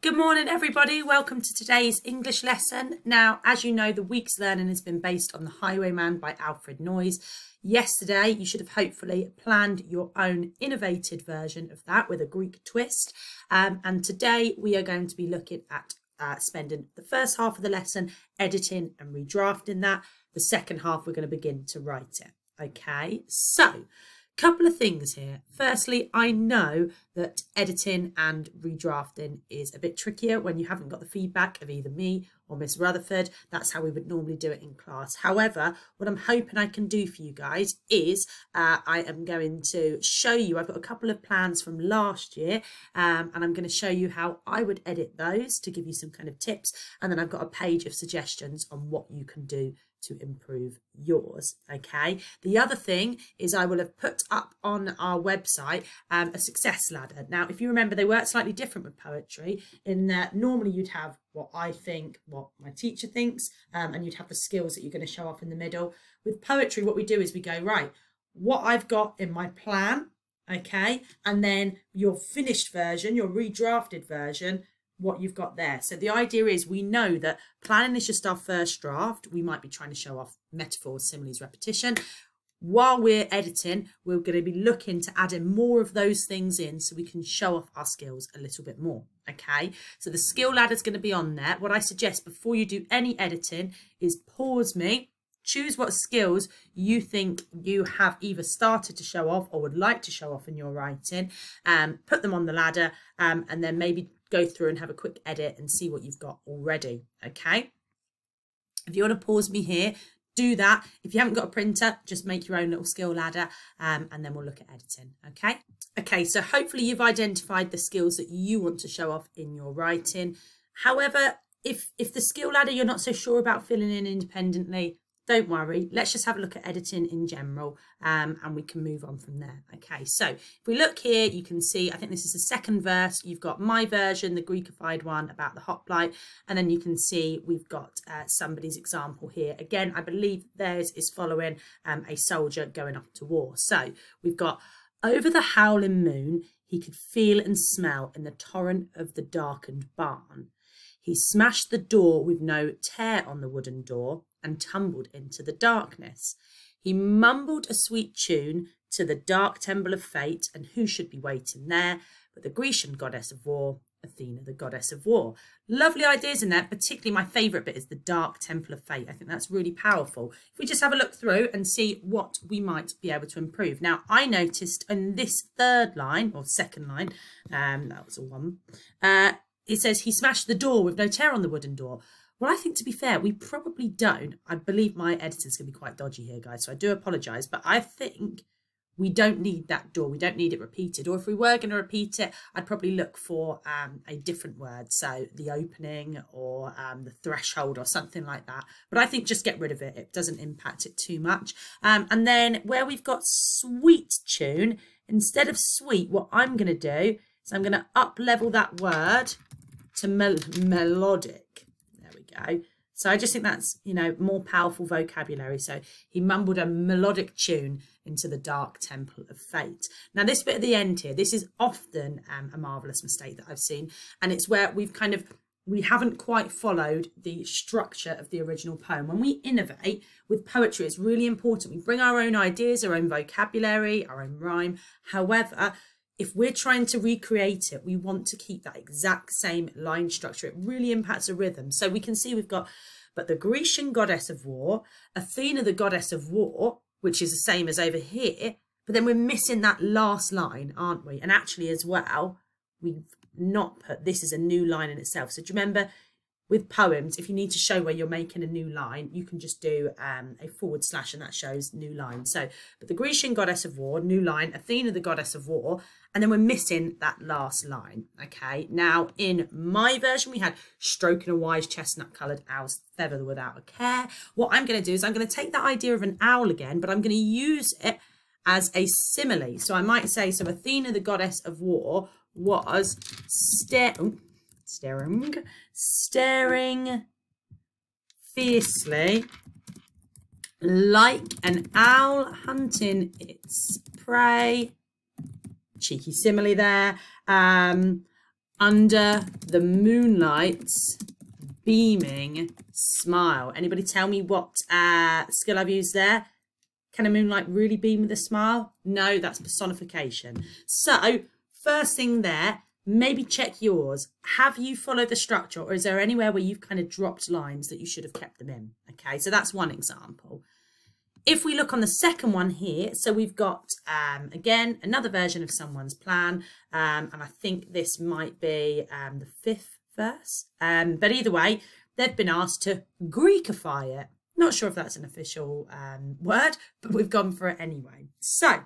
Good morning, everybody. Welcome to today's English lesson. Now, as you know, the week's learning has been based on The Highwayman by Alfred Noyes. Yesterday, you should have hopefully planned your own innovated version of that with a Greek twist. And today we are going to be looking at spending the first half of the lesson editing and redrafting that. The second half, we're going to begin to write it. Okay, so couple of things here. Firstly, I know that editing and redrafting is a bit trickier when you haven't got the feedback of either me or Miss Rutherford. That's how we would normally do it in class. However, what I'm hoping I can do for you guys is I am going to show you, I've got a couple of plans from last year and I'm going to show you how I would edit those to give you some kind of tips. And then I've got a page of suggestions on what you can do to improve yours. Okay, the other thing is I will have put up on our website a success ladder. Now, if you remember, they work slightly different with poetry in that normally you'd have what I think, what my teacher thinks, and you'd have the skills that you're going to show off in the middle. With poetry, what we do is we go, right, what I've got in my plan, okay, and then your finished version, your redrafted version, what you've got there. So the idea is we know that planning is just our first draft. We might be trying to show off metaphors, similes, repetition. While we're editing, we're going to be looking to add in more of those things in so we can show off our skills a little bit more. Okay, so the skill ladder is going to be on there. What I suggest before you do any editing is pause me, choose what skills you think you have either started to show off or would like to show off in your writing, put them on the ladder, and then maybe go through and have a quick edit and see what you've got already. Okay, if you want to pause me here, do that. If you haven't got a printer, just make your own little skill ladder, and then we'll look at editing. Okay, so hopefully you've identified the skills that you want to show off in your writing. However, if the skill ladder you're not so sure about filling in independently, don't worry, let's just have a look at editing in general, and we can move on from there. Okay, so if we look here, you can see, I think this is the second verse. You've got my version, the Greekified one about the hoplite, and then you can see we've got somebody's example here. Again, I believe theirs is following a soldier going off to war. So we've got, over the howling moon, he could feel and smell in the torrent of the darkened barn. He smashed the door with no tear on the wooden door and tumbled into the darkness. He mumbled a sweet tune to the dark temple of fate, and who should be waiting there but the Grecian goddess of war, Athena, the goddess of war. Lovely ideas in there, particularly my favourite bit is the dark temple of fate. I think that's really powerful. If we just have a look through and see what we might be able to improve. Now, I noticed in this third line, or second line, that was a one, it says he smashed the door with no tear on the wooden door. Well, I think, to be fair, we probably don't. I believe my editor's going to be quite dodgy here, guys, so I do apologise. But I think we don't need that door. We don't need it repeated. Or if we were going to repeat it, I'd probably look for a different word. So the opening or the threshold or something like that. But I think just get rid of it. It doesn't impact it too much. And then where we've got sweet tune, instead of sweet, what I'm going to do is I'm going to up level that word to melodic. There we go. So I just think that's, you know, more powerful vocabulary. So he mumbled a melodic tune into the dark temple of fate. Now, this bit at the end here, this is often a marvellous mistake that I've seen. And it's where we haven't quite followed the structure of the original poem. When we innovate with poetry, it's really important. We bring our own ideas, our own vocabulary, our own rhyme. However, if we're trying to recreate it, we want to keep that exact same line structure. It really impacts a rhythm. So we can see we've got, but the Grecian goddess of war, Athena, the goddess of war, which is the same as over here, but then we're missing that last line, aren't we? And actually as well, we've not put, this is a new line in itself. So do you remember with poems, if you need to show where you're making a new line, you can just do a forward slash and that shows new line. So, but the Grecian goddess of war, new line, Athena, the goddess of war, and then we're missing that last line. Okay, now in my version, we had stroking a wise chestnut coloured owl's feather without a care. What I'm going to do is I'm going to take that idea of an owl again, but I'm going to use it as a simile. So I might say, so Athena, the goddess of war, was staring fiercely like an owl hunting its prey. Cheeky simile there. under the moonlight's beaming smile. Anybody tell me what skill I've used there? Can a moonlight really beam with a smile? No, that's personification. So first thing there, maybe check yours. Have you followed the structure, or is there anywhere where you've kind of dropped lines that you should have kept them in? Okay, so that's one example. If we look on the second one here, so we've got, again, another version of someone's plan, and I think this might be the 5th verse. But either way, they've been asked to Greekify it. Not sure if that's an official word, but we've gone for it anyway. So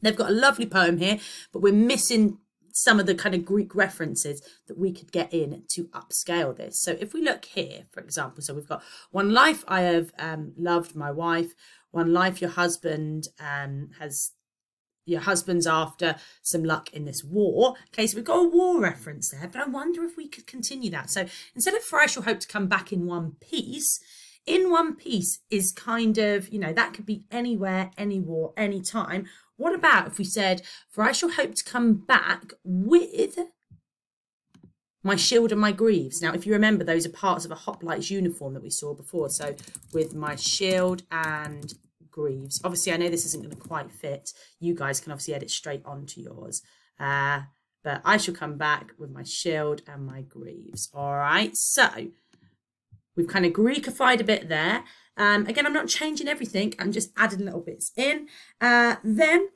they've got a lovely poem here, but we're missing some of the kind of Greek references that we could get in to upscale this. So if we look here, for example, so we've got one life I have loved my wife, one life your husband's after some luck in this war. Okay, so we've got a war reference there, but I wonder if we could continue that. So instead of for I shall hope to come back in one piece, in one piece is kind of, you know, that could be anywhere, any war, any time. What about if we said, for I shall hope to come back with my shield and my greaves. Now, if you remember, those are parts of a hoplites uniform that we saw before. So with my shield and greaves. Obviously, I know this isn't going to quite fit. You guys can obviously edit straight onto yours. But I shall come back with my shield and my greaves. All right, so we've kind of Greekified a bit there. Again, I'm not changing everything. I'm just adding little bits in. Then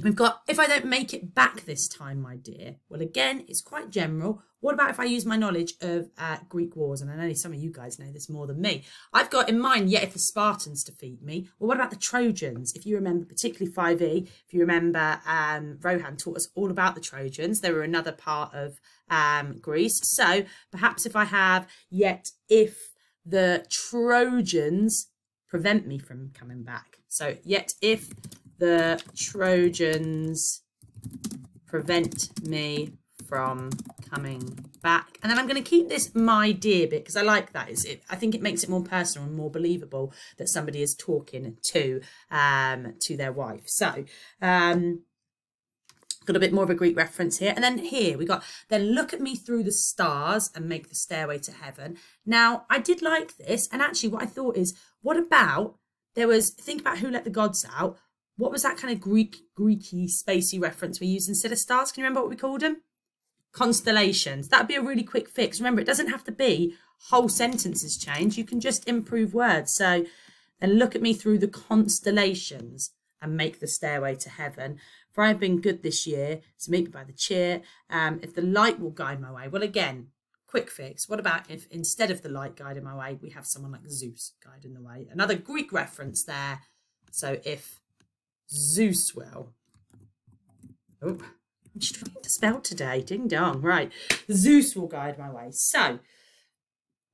we've got, if I don't make it back this time, my dear. Well, again, it's quite general. What about if I use my knowledge of Greek wars? And I know some of you guys know this more than me. I've got in mind, yet if the Spartans defeat me. Well, what about the Trojans? If you remember, particularly 5e, if you remember, Rohan taught us all about the Trojans. They were another part of Greece. So perhaps if I have, yet if the Trojans prevent me from coming back. So yet if the Trojans prevent me from coming back. And then I'm going to keep this my dear bit because I like that. I think it makes it more personal and more believable that somebody is talking to their wife. So got a bit more of a Greek reference here. And then here we got, then look at me through the stars and make the stairway to heaven. Now, I did like this. And actually what I thought is, what about, think about who let the gods out. What was that kind of Greeky, spacey reference we used instead of stars? Can you remember what we called them? Constellations. That'd be a really quick fix. Remember, it doesn't have to be whole sentences change. You can just improve words. So, then look at me through the constellations and make the stairway to heaven. For I have been good this year, so meet me by the cheer. If the light will guide my way. Well, again, quick fix. What about if instead of the light guiding my way, we have someone like Zeus guiding the way? Another Greek reference there. So if Zeus will. Oh, I'm struggling to spell today. Ding dong. Right. Zeus will guide my way. So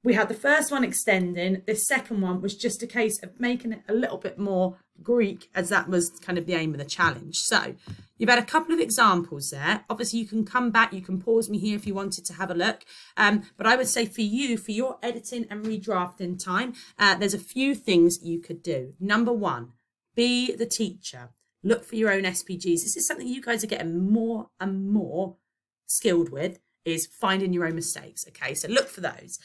we had the first one extending. The second one was just a case of making it a little bit more Greek, as that was kind of the aim of the challenge. So you've had a couple of examples there. Obviously, you can come back. You can pause me here if you wanted to have a look. But I would say for you, for your editing and redrafting time, there's a few things you could do. Number one, be the teacher. Look for your own SPGs. This is something you guys are getting more and more skilled with, is finding your own mistakes. Okay, so look for those.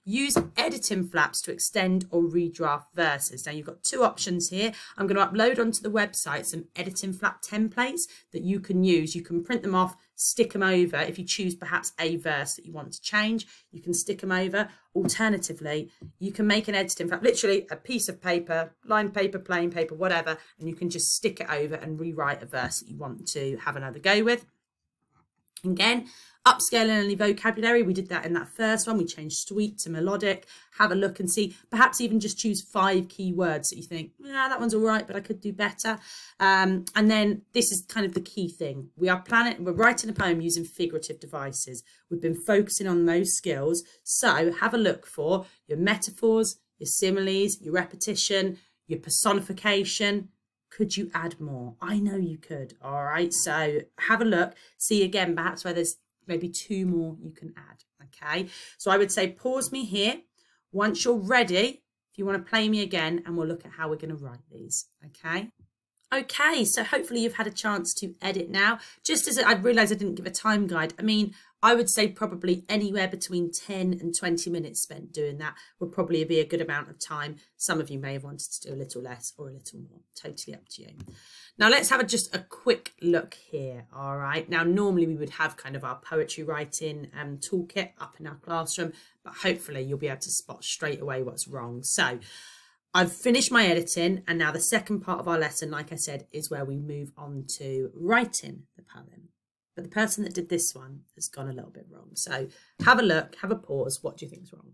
Use editing flaps to extend or redraft verses. Now you've got two options here. I'm going to upload onto the website some editing flap templates that you can use. You can print them off, stick them over. If you choose perhaps a verse that you want to change, you can stick them over. Alternatively, you can make an editing flap, literally a piece of paper, lined paper, plain paper, whatever, and you can just stick it over and rewrite a verse that you want to have another go with. Again, upscaling any vocabulary. We did that in that first one. We changed sweet to melodic. Have a look and see. Perhaps even just choose 5 key words that you think, yeah, that one's all right, but I could do better. And then this is kind of the key thing. We're writing a poem using figurative devices. We've been focusing on those skills. So have a look for your metaphors, your similes, your repetition, your personification. Could you add more? I know you could. All right. So have a look. See again, perhaps where there's maybe 2 more you can add. Okay. So I would say pause me here. Once you're ready, if you want to play me again, and we'll look at how we're going to write these. Okay. Okay, so hopefully you've had a chance to edit now. Just as I realised I didn't give a time guide, I mean, I would say probably anywhere between 10 and 20 minutes spent doing that would probably be a good amount of time. Some of you may have wanted to do a little less or a little more, totally up to you. Now let's have just a quick look here, all right? Now normally we would have kind of our poetry writing toolkit up in our classroom, but hopefully you'll be able to spot straight away what's wrong. So I've finished my editing, and now the second part of our lesson, like I said, is where we move on to writing the poem. But the person that did this one has gone a little bit wrong. So have a look, have a pause. What do you think is wrong?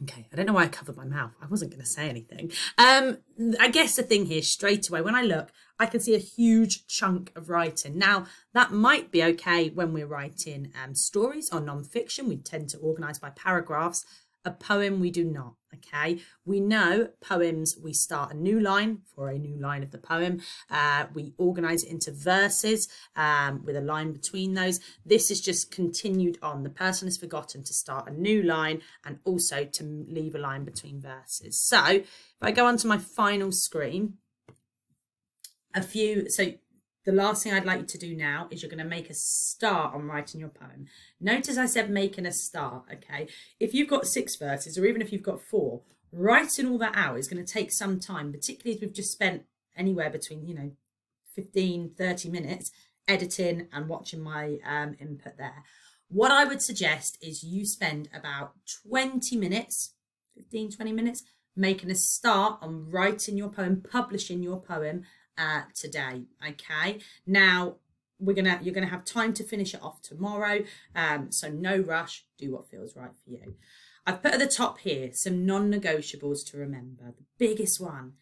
Okay, I don't know why I covered my mouth. I wasn't going to say anything. I guess the thing here, straight away, when I look, I can see a huge chunk of writing. Now, that might be okay when we're writing stories or non-fiction. We tend to organise by paragraphs. A poem, we do not, okay? We know poems, we start a new line for a new line of the poem. We organise it into verses with a line between those. This is just continued on. The person has forgotten to start a new line and also to leave a line between verses. So if I go onto my final screen, the last thing I'd like you to do now is you're going to make a start on writing your poem. Notice I said making a start, okay? If you've got 6 verses, or even if you've got 4, writing all that out is going to take some time, particularly as we've just spent anywhere between, 15, 30 minutes editing and watching my input there. What I would suggest is you spend about 20 minutes, 15, 20 minutes, making a start on writing your poem, publishing your poem, today. Okay, now you're gonna have time to finish it off tomorrow, so no rush. Do what feels right for you. I've put at the top here some non-negotiables to remember. The biggest one: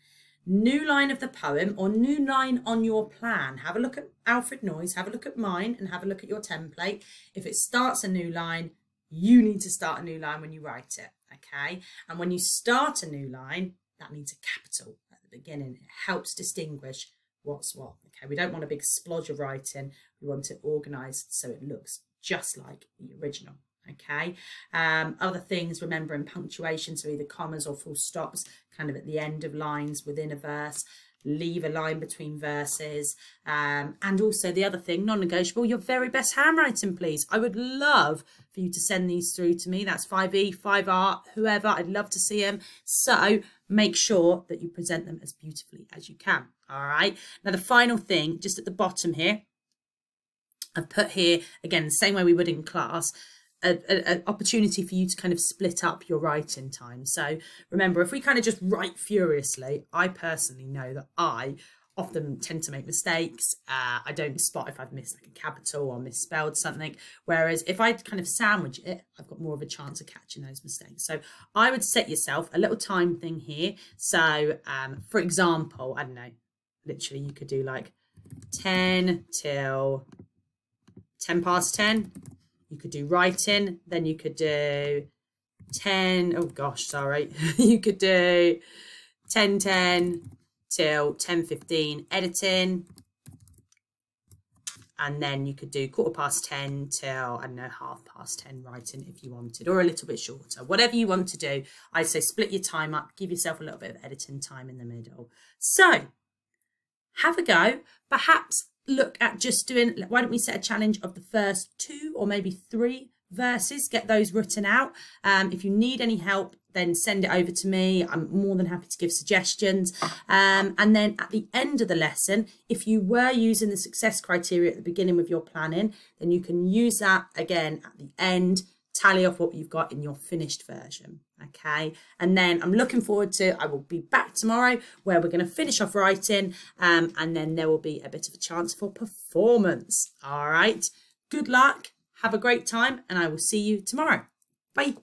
new line of the poem or new line on your plan. Have a look at Alfred Noyes, have a look at mine, and have a look at your template. If it starts a new line, you need to start a new line when you write it. Okay, and when you start a new line, that needs a capital at the beginning. It helps distinguish what's what. Okay, we don't want a big splodge of writing. We want it organised so it looks just like the original. Okay, other things, remembering punctuation, so either commas or full stops kind of at the end of lines within a verse. Leave a line between verses, and also the other thing, non-negotiable, your very best handwriting, please. I would love for you to send these through to me. That's 5E, 5R, whoever. I'd love to see them. So make sure that you present them as beautifully as you can. All right, now the final thing, just at the bottom here, I've put here again the same way we would in class, an opportunity for you to kind of split up your writing time. So remember, if we kind of just write furiously, I personally know that I often tend to make mistakes. I don't spot if I've missed like a capital or misspelled something. Whereas if I kind of sandwich it, I've got more of a chance of catching those mistakes. So I would set yourself a little time thing here. So for example, I don't know, literally you could do like 10 till 10 past 10. You could do writing, then you could do 10, oh gosh, sorry. You could do 10:10 till 10:15 editing. And then you could do 10:15 till, I don't know, 10:30 writing if you wanted, or a little bit shorter. Whatever you want to do, I'd say split your time up, give yourself a little bit of editing time in the middle. So have a go, perhaps look at just doing, why don't we set a challenge of the first 2 or maybe 3 verses, get those written out. If you need any help, then send it over to me. I'm more than happy to give suggestions. And then at the end of the lesson, if you were using the success criteria at the beginning with your planning, then you can use that again at the end, tally off what you've got in your finished version. Okay, and then I'm looking forward to, I will be back tomorrow where we're going to finish off writing, and then there will be a bit of a chance for performance. All right, good luck, have a great time, and I will see you tomorrow. Bye.